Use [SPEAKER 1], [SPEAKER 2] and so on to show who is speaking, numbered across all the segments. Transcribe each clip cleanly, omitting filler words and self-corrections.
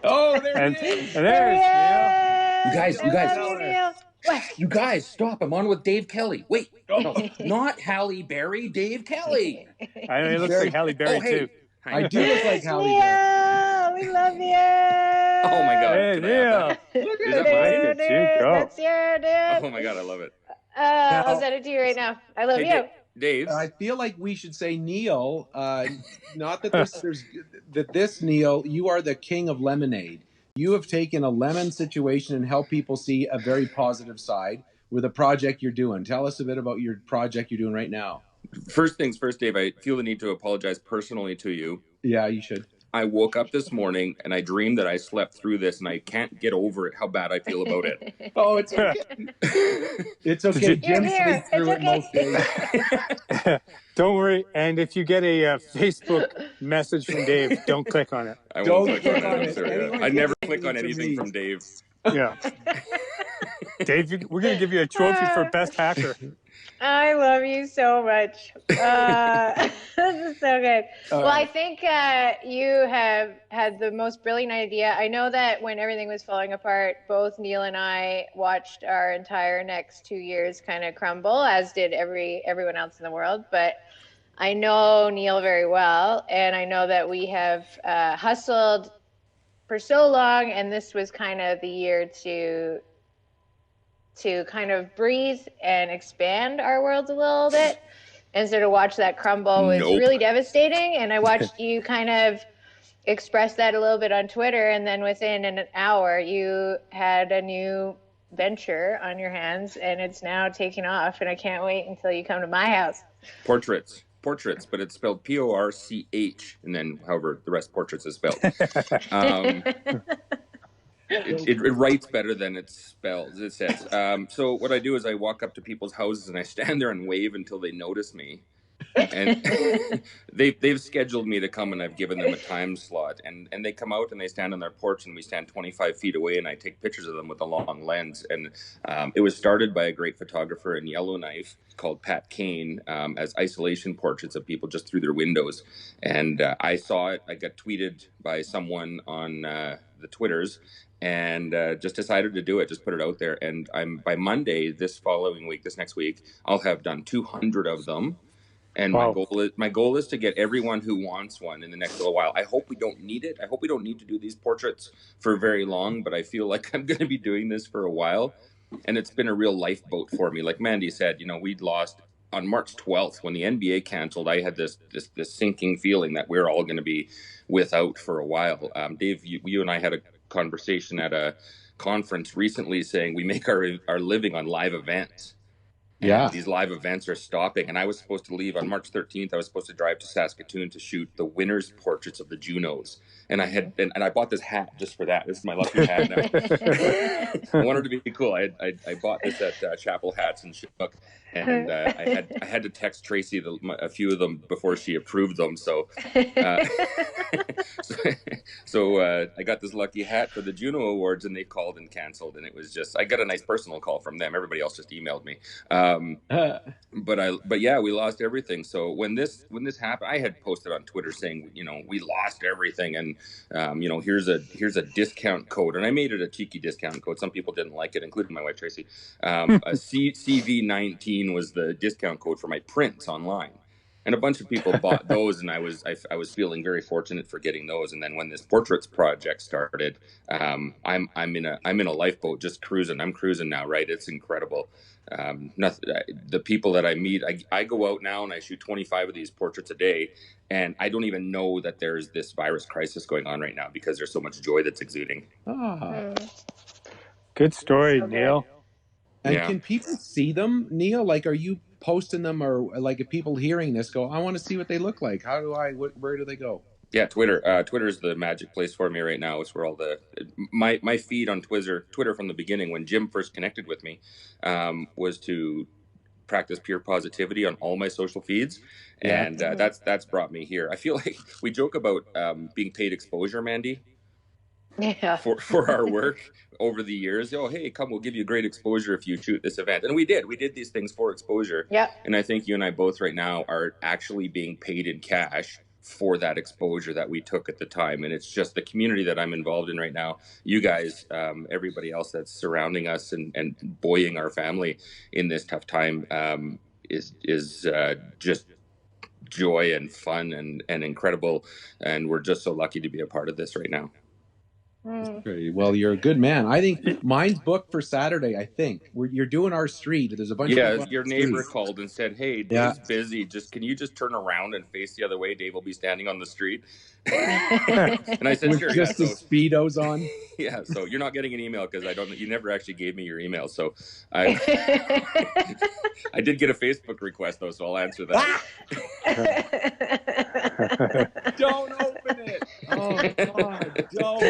[SPEAKER 1] Oh, there
[SPEAKER 2] And,
[SPEAKER 1] he is.
[SPEAKER 2] and there's Neil.
[SPEAKER 3] You guys, stop! I'm on with Dave Kelly. Wait, no, not Halle Berry. Dave Kelly.
[SPEAKER 2] I know he looks like Halle Berry
[SPEAKER 3] Oh, hey.
[SPEAKER 2] too.
[SPEAKER 1] I do look like Halle Berry.
[SPEAKER 4] We love you.
[SPEAKER 3] Oh my God!
[SPEAKER 2] Hey
[SPEAKER 3] Can I have
[SPEAKER 2] Neil.
[SPEAKER 3] that? Is that mine?
[SPEAKER 2] Look at you go.
[SPEAKER 4] That's your dude.
[SPEAKER 3] Oh my God, I love it.
[SPEAKER 4] I'll send it to you right now. I love you.
[SPEAKER 3] Dave.
[SPEAKER 1] I feel like we should say Neil. Not that this Neil, you are the king of lemonade. You have taken a lemon situation and helped people see a very positive side with a project you're doing. Tell us a bit about your project you're doing right now.
[SPEAKER 3] First things first, Dave, I feel the need to apologize personally to you.
[SPEAKER 1] Yeah, you should.
[SPEAKER 3] I woke up this morning and I dreamed that I slept through this, and I can't get over it, how bad I feel about it.
[SPEAKER 1] Oh, it's okay. It's okay. Jim sleeps through it most days.
[SPEAKER 2] Don't worry. And if you get a Facebook message from Dave, don't click on it.
[SPEAKER 3] I won't click on it. I never click on anything from Dave.
[SPEAKER 2] Yeah. Dave, we're going to give you a trophy for best hacker.
[SPEAKER 4] I love you so much. This is so good. Well, I think you have had the most brilliant idea. I know that when everything was falling apart, both Neil and I watched our entire next 2 years kind of crumble, as did everyone else in the world. But I know Neil very well, and I know that we have hustled for so long, and this was kind of the year to kind of breathe and expand our worlds a little bit. And so to watch that crumble was really devastating. And I watched you kind of express that a little bit on Twitter. And then within an hour, you had a new venture on your hands, and it's now taking off. And I can't wait until you come to my house.
[SPEAKER 3] Portraits, but it's spelled Porch, and then however the rest portraits is spelled. It writes better than it spells. It says. So what I do is I walk up to people's houses and I stand there and wave until they notice me. And they've scheduled me to come, and I've given them a time slot. And they come out and they stand on their porch, and we stand 25 feet away, and I take pictures of them with a long lens. And it was started by a great photographer in Yellowknife called Pat Kane as isolation portraits of people just through their windows. And I saw it. I got tweeted by someone on the Twitters, and just decided to do it, just put it out there. And by Monday, this next week, I'll have done 200 of them. And my goal is to get everyone who wants one in the next little while. I hope we don't need it. I hope we don't need to do these portraits for very long, but I feel like I'm going to be doing this for a while. And it's been a real lifeboat for me. Like Mandy said, we'd lost on March 12th when the NBA canceled. I had this sinking feeling that we're all going to be without for a while. Dave, you and I had a conversation at a conference recently saying we make our living on live events. Yeah, these live events are stopping, and I was supposed to leave on March 13th. I was supposed to drive to Saskatoon to shoot the winners' portraits of the Junos, and I bought this hat just for that. This is my lucky hat now. I wanted to be cool. I bought this at Chapel Hats and Shook, and I had to text Tracy a few of them before she approved them. So I got this lucky hat for the Juno Awards, and they called and canceled, and it was just I got a nice personal call from them. Everybody else just emailed me. But yeah, we lost everything. So when this happened, I had posted on Twitter saying, we lost everything, and here's a discount code, and I made it a cheeky discount code. Some people didn't like it, including my wife Tracy. CV19 was the discount code for my prints online, and a bunch of people bought those, and I was feeling very fortunate for getting those. And then when this portraits project started, I'm in a lifeboat just cruising. I'm cruising now, right? It's incredible. The people that I meet, I go out now and I shoot 25 of these portraits a day, and I don't even know that there's this virus crisis going on right now because there's so much joy that's exuding.
[SPEAKER 2] Good story, Neil.
[SPEAKER 1] And can people see them, Neil? Like, are you posting them, or like if people hearing this go, I want to see what they look like? Where do they go?
[SPEAKER 3] Yeah, Twitter. Twitter is the magic place for me right now. It's where all my feed on Twitter from the beginning, when Jim first connected with me, was to practice pure positivity on all my social feeds, and that's brought me here. I feel like we joke about being paid exposure, Mandy. Yeah. For our work over the years. Hey, come, we'll give you great exposure if you shoot this event. And we did these things for exposure. Yeah. And I think you and I both right now are actually being paid in cash for that exposure that we took at the time. And it's just the community that I'm involved in right now. You guys, everybody else that's surrounding us and buoying our family in this tough time is just joy and fun and incredible. And we're just so lucky to be a part of this right now.
[SPEAKER 1] Well, you're a good man. I think mine's booked for Saturday. I think you're doing our street. There's a bunch of people.
[SPEAKER 3] Your neighbor called and said, "Hey, Dave's busy. Can you just turn around and face the other way? Dave will be standing on the street." And I said, "Sure."
[SPEAKER 1] Just the speedos on.
[SPEAKER 3] Yeah. So you're not getting an email because you never actually gave me your email. So I did get a Facebook request though, so I'll answer that.
[SPEAKER 1] Don't open it. Oh God, don't.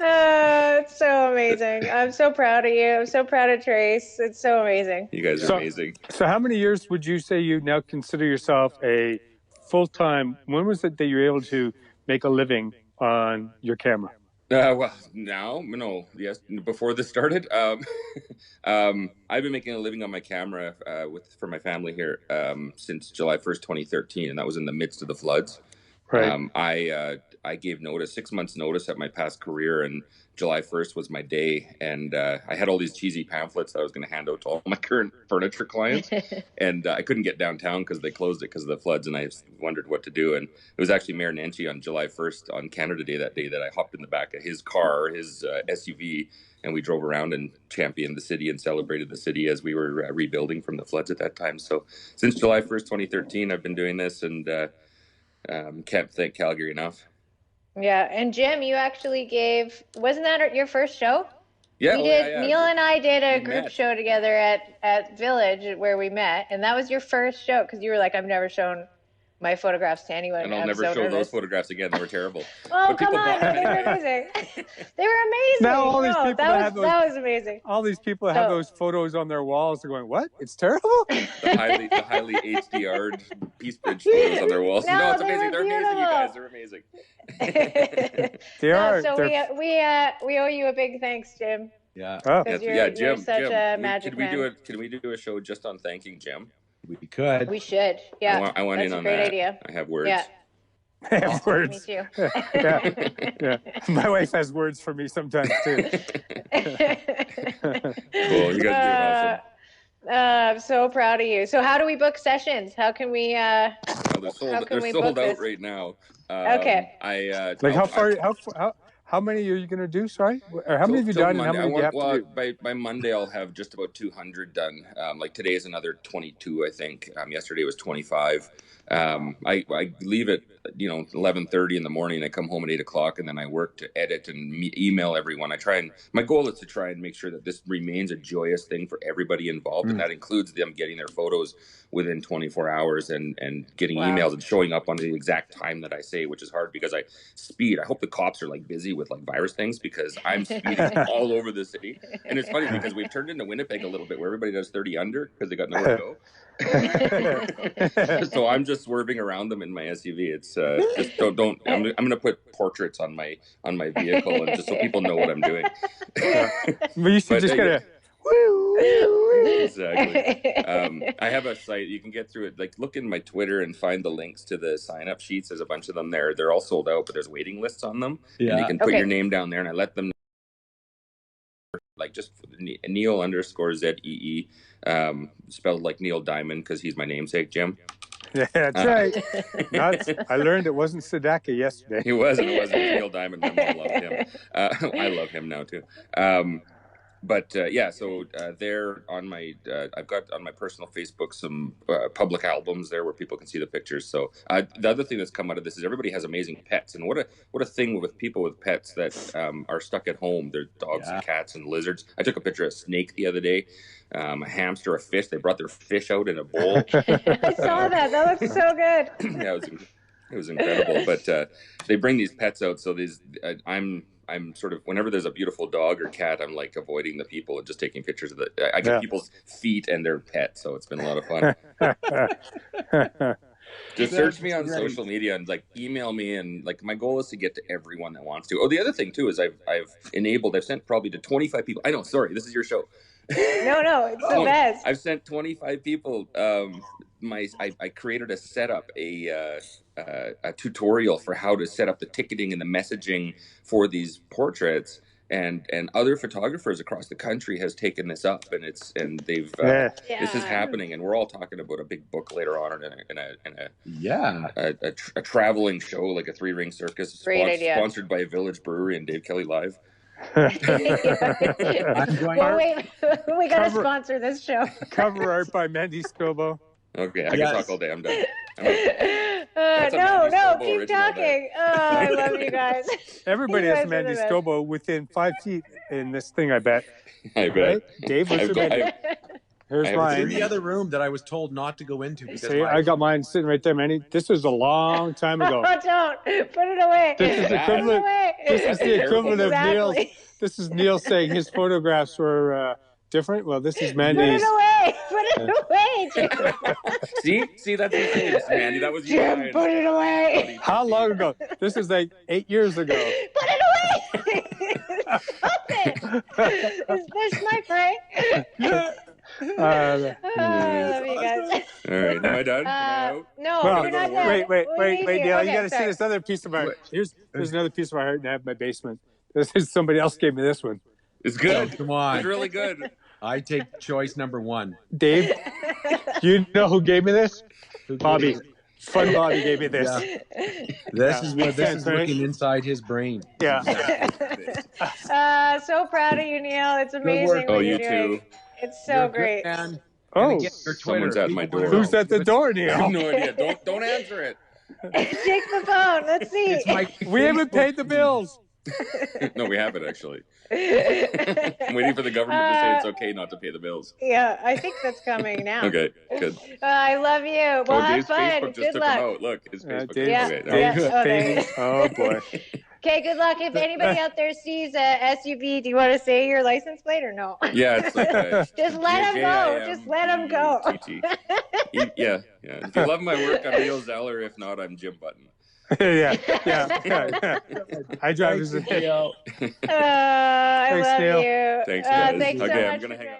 [SPEAKER 4] It's so amazing. I'm so proud of you. I'm so proud of Trace. It's so amazing.
[SPEAKER 3] You guys are amazing.
[SPEAKER 2] So how many years would you say you now consider yourself a full-time? When was it that you were able to make a living on your camera?
[SPEAKER 3] Well, yes. Before this started, I've been making a living on my camera for my family here since July 1st, 2013, and that was in the midst of the floods.
[SPEAKER 2] Right.
[SPEAKER 3] I gave 6 months notice at my past career, and July 1st was my day. And I had all these cheesy pamphlets that I was going to hand out to all my current furniture clients. And I couldn't get downtown because they closed it because of the floods. And I wondered what to do. And it was actually Mayor Nenshi on July 1st on Canada Day that day that I hopped in the back of his car, his SUV, and we drove around and championed the city and celebrated the city as we were rebuilding from the floods at that time. So since July 1st, 2013, I've been doing this, and can't thank Calgary enough.
[SPEAKER 4] Yeah, and Jim, you actually wasn't that your first show?
[SPEAKER 3] Yeah,
[SPEAKER 4] Neil and I did a group show together at Village where we met, and that was your first show because you were like, I've never shown my photographs to anyone.
[SPEAKER 3] And I'll never show those photographs again. They were terrible.
[SPEAKER 4] Oh, come on. They were amazing. They were amazing.
[SPEAKER 2] Now all these people
[SPEAKER 4] that was amazing.
[SPEAKER 2] All these people have those photos on their walls. They're going, what? It's terrible?
[SPEAKER 3] The highly HDR'd piece pitch photos on their walls. No, it's amazing. They're amazing, you guys. They're amazing.
[SPEAKER 2] They are.
[SPEAKER 4] So we owe you a big thanks, Jim.
[SPEAKER 1] Yeah.
[SPEAKER 4] Jim. You're such a magic man.
[SPEAKER 3] Can we do a show just on thanking Jim?
[SPEAKER 1] We could.
[SPEAKER 4] We should. Yeah.
[SPEAKER 3] I want in on that. That's a great idea. I have words.
[SPEAKER 4] Yeah.
[SPEAKER 2] I have words.
[SPEAKER 4] Me too.
[SPEAKER 2] Yeah. My wife has words for me sometimes too.
[SPEAKER 3] Cool. You guys are awesome.
[SPEAKER 4] I'm so proud of you. So how do we book sessions? How can we
[SPEAKER 3] they're sold out right now.
[SPEAKER 4] Okay.
[SPEAKER 2] How many are you going to do? Sorry, or how many have you done?
[SPEAKER 3] Monday.
[SPEAKER 2] And how many do you have to do?
[SPEAKER 3] By Monday, I'll have just about 200 done. Like today is another 22, I think. Yesterday was 25. I leave at 11:30 in the morning. I come home at 8 o'clock, and then I work to edit and email everyone. My goal is to try and make sure that this remains a joyous thing for everybody involved, and that includes them getting their photos within 24 hours and getting emails and showing up on the exact time that I say, which is hard because I speed. I hope the cops are busy with virus things because I'm speeding all over the city. And it's funny because we've turned into Winnipeg a little bit where everybody does 30 under because they got nowhere to go. So I'm just swerving around them in my SUV. It's just don't. I'm going to put portraits on my vehicle and just so people know what I'm doing.
[SPEAKER 2] But you should just get
[SPEAKER 3] Exactly. I have a site you can get through it. Look in my Twitter and find the links to the sign-up sheets. There's a bunch of them there. They're all sold out, but there's waiting lists on them. Yeah. And you can put your name down there, and I let them know. Just Neil_ZEE, spelled like Neil Diamond because he's my namesake, Jim.
[SPEAKER 2] Yeah, that's right. I learned it wasn't Sadaka yesterday.
[SPEAKER 3] It wasn't. It was Neil Diamond. My mom loved him. I love him now too. So there on my, I've got on my personal Facebook some public albums there where people can see the pictures. So the other thing that's come out of this is everybody has amazing pets, and what a thing with people with pets that are stuck at home. They're dogs and cats and lizards. I took a picture of a snake the other day, a hamster, a fish. They brought their fish out in a bowl.
[SPEAKER 4] I saw that. That looks so good.
[SPEAKER 3] Yeah, it was incredible. But they bring these pets out, so I'm sort of, whenever there's a beautiful dog or cat, I'm avoiding the people and just taking pictures of I get people's feet and their pet. So it's been a lot of fun. Just search me on social media and email me. And my goal is to get to everyone that wants to. Oh, the other thing too is I've sent probably to 25 people. I know. Sorry. This is your show.
[SPEAKER 4] No, it's the best.
[SPEAKER 3] I've sent 25 people. I created a setup, a a tutorial for how to set up the ticketing and the messaging for these portraits. And other photographers across the country has taken this up, and they've this is happening, and we're all talking about a big book later on a traveling show, like a 3-ring circus, sponsored by Village Brewery and Dave Kelly Live.
[SPEAKER 4] Wait, we gotta sponsor this show.
[SPEAKER 2] Cover art by Mandy Stobo.
[SPEAKER 3] Okay, I can talk all day. I'm done.
[SPEAKER 4] No, keep talking. I love you guys.
[SPEAKER 2] Everybody has Mandy Stobo within 5 feet in this thing, I bet.
[SPEAKER 3] I bet.
[SPEAKER 2] Right? Dave, what's your bet? Here's mine.
[SPEAKER 1] The other room that I was told not to go into.
[SPEAKER 2] See, I got mine sitting right there, Mandy. This was a long time ago.
[SPEAKER 4] Oh, don't. Put it away.
[SPEAKER 2] This is equivalent. This is the equivalent of Neil's. This is Neil saying his photographs were different. Well, this is Mandy's.
[SPEAKER 4] Put it away. Put it away, Jim.
[SPEAKER 3] See, that's the thing, Mandy. That was you.
[SPEAKER 4] Jim, put it away.
[SPEAKER 2] How long ago? This is like 8 years ago.
[SPEAKER 4] Put it away. Stop it. Is this my prank? I love you guys.
[SPEAKER 3] All right, am I done?
[SPEAKER 4] No,
[SPEAKER 2] well,
[SPEAKER 4] we're not done.
[SPEAKER 2] Wait, Neil. You got to see this other piece of art. Here's another piece of art I have in my basement. This is somebody else gave me this one.
[SPEAKER 3] It's good.
[SPEAKER 1] Come on.
[SPEAKER 3] It's really good.
[SPEAKER 1] I take choice number 1.
[SPEAKER 2] Dave, you know who gave me this? Bobby. Fun Bobby gave me this.
[SPEAKER 1] This is looking inside his brain.
[SPEAKER 2] Yeah.
[SPEAKER 4] So proud of you, Neil. It's amazing what you're doing.
[SPEAKER 3] Too.
[SPEAKER 4] It's so great.
[SPEAKER 2] Oh,
[SPEAKER 3] someone's at my door.
[SPEAKER 2] Who's at the door, Neil?
[SPEAKER 3] I have no idea. Don't answer it.
[SPEAKER 4] Take the phone. Let's see.
[SPEAKER 2] We haven't paid the bills.
[SPEAKER 3] No, we haven't actually. I'm waiting for the government to say it's okay not to pay the bills.
[SPEAKER 4] Yeah, I think that's coming now.
[SPEAKER 3] Okay, good.
[SPEAKER 4] I love you. Well, have
[SPEAKER 3] Dave's
[SPEAKER 4] fun.
[SPEAKER 3] Facebook just
[SPEAKER 4] Good
[SPEAKER 3] took
[SPEAKER 4] luck.
[SPEAKER 3] him out. Look, his Facebook.
[SPEAKER 2] Oh boy.
[SPEAKER 4] Okay, good luck. If anybody out there sees a SUV, do you want to say your license plate or no?
[SPEAKER 3] Yeah, it's like
[SPEAKER 4] just let him go. Just let him go.
[SPEAKER 3] Yeah. If you love my work, I'm Neil Zeller. If not, I'm Jim Button.
[SPEAKER 2] Yeah. I drive as a
[SPEAKER 4] I love
[SPEAKER 2] Neil.
[SPEAKER 4] you.
[SPEAKER 3] Thanks, guys.
[SPEAKER 4] Thanks so much
[SPEAKER 3] I'm gonna hang up.